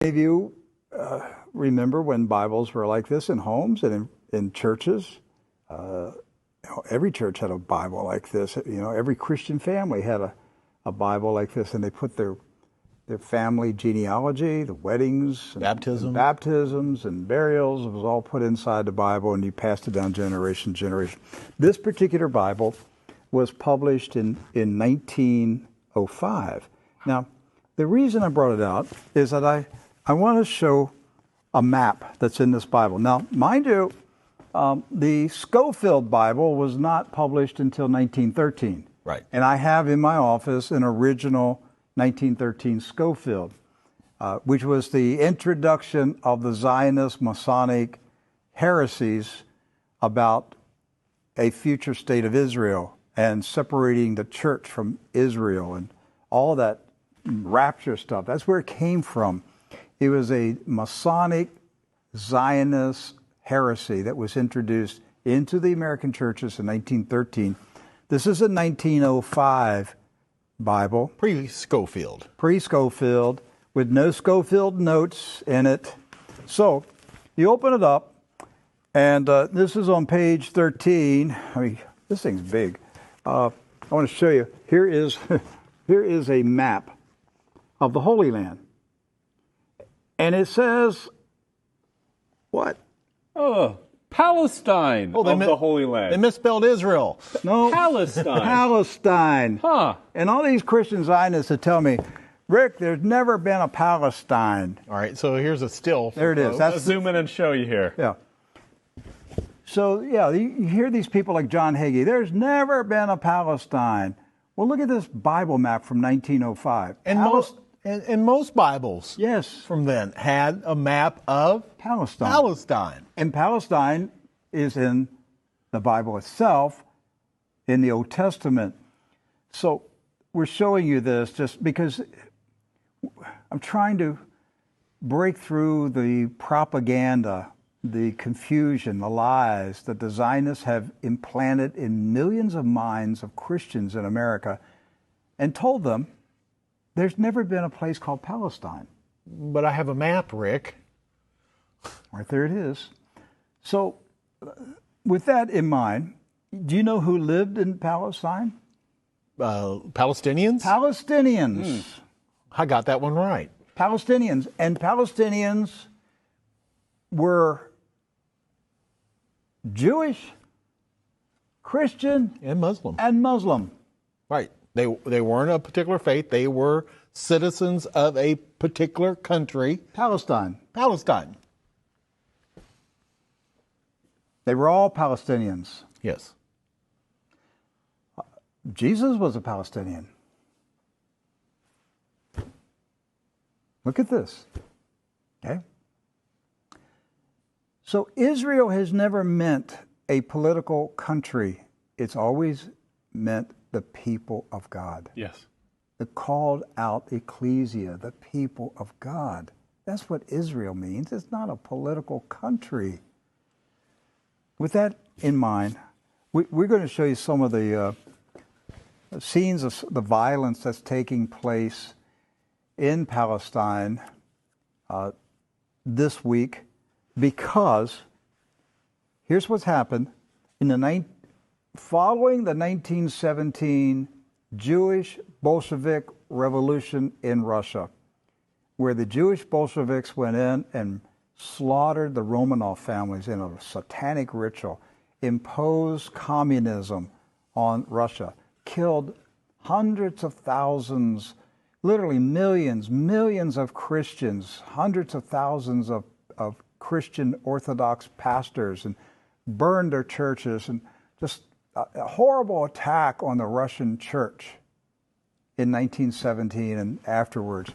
If you remember when Bibles were like this in homes and in churches, every church had a Bible like this. Every Christian family had a Bible like this, and they put their family genealogy, the weddings, and baptisms and burials. It was all put inside the Bible, and you passed it down generation to generation. This particular Bible was published in 1905. Now, the reason I brought it out is that I want to show a map that's in this Bible. Now, mind you, the Scofield Bible was not published until 1913. Right. And I have in my office an original 1913 Scofield, which was the introduction of the Zionist Masonic heresies about a future state of Israel and separating the church from Israel and all that rapture stuff. That's where it came from. It was a Masonic Zionist heresy that was introduced into the American churches in 1913. This is a 1905 Bible. Pre-Scofield. Pre-Scofield, with no Scofield notes in it. So, you open it up, and this is on page 13. I mean, this thing's big. I want to show you. Here is a map of the Holy Land. And it says, what? Oh, Palestine of the Holy Land. They misspelled Israel. No. Palestine. Palestine. Huh. And all these Christian Zionists that tell me, Rick, there's never been a Palestine. All right, so here's a still. There it is. Let's zoom in and show you here. Yeah. So, you hear these people like John Hagee, there's never been a Palestine. Well, look at this Bible map from 1905. And most Bibles from then had a map of Palestine. And Palestine is in the Bible itself, in the Old Testament. So we're showing you this just because I'm trying to break through the propaganda, the confusion, the lies that the Zionists have implanted in millions of minds of Christians in America, and told them there's never been a place called Palestine. But I have a map, Rick. Right there it is. So, with that in mind, do you know who lived in Palestine? Palestinians? Palestinians. I got that one right. Palestinians. And Palestinians were Jewish, Christian, and Muslim. Right. They weren't a particular faith. They were citizens of a particular country. Palestine. They were all Palestinians. Yes. Jesus was a Palestinian. Look at this. Okay? So Israel has never meant a political country. It's always meant the people of God. Yes. The called out ecclesia, the people of God. That's what Israel means. It's not a political country. With that in mind, we're going to show you some of the scenes of the violence that's taking place in Palestine this week, because here's what's happened. Following the 1917 Jewish Bolshevik Revolution in Russia, where the Jewish Bolsheviks went in and slaughtered the Romanov families in a satanic ritual, imposed communism on Russia, killed hundreds of thousands, literally millions of Christians, hundreds of thousands of Christian Orthodox pastors, and burned their churches, and just a horrible attack on the Russian church in 1917 and afterwards.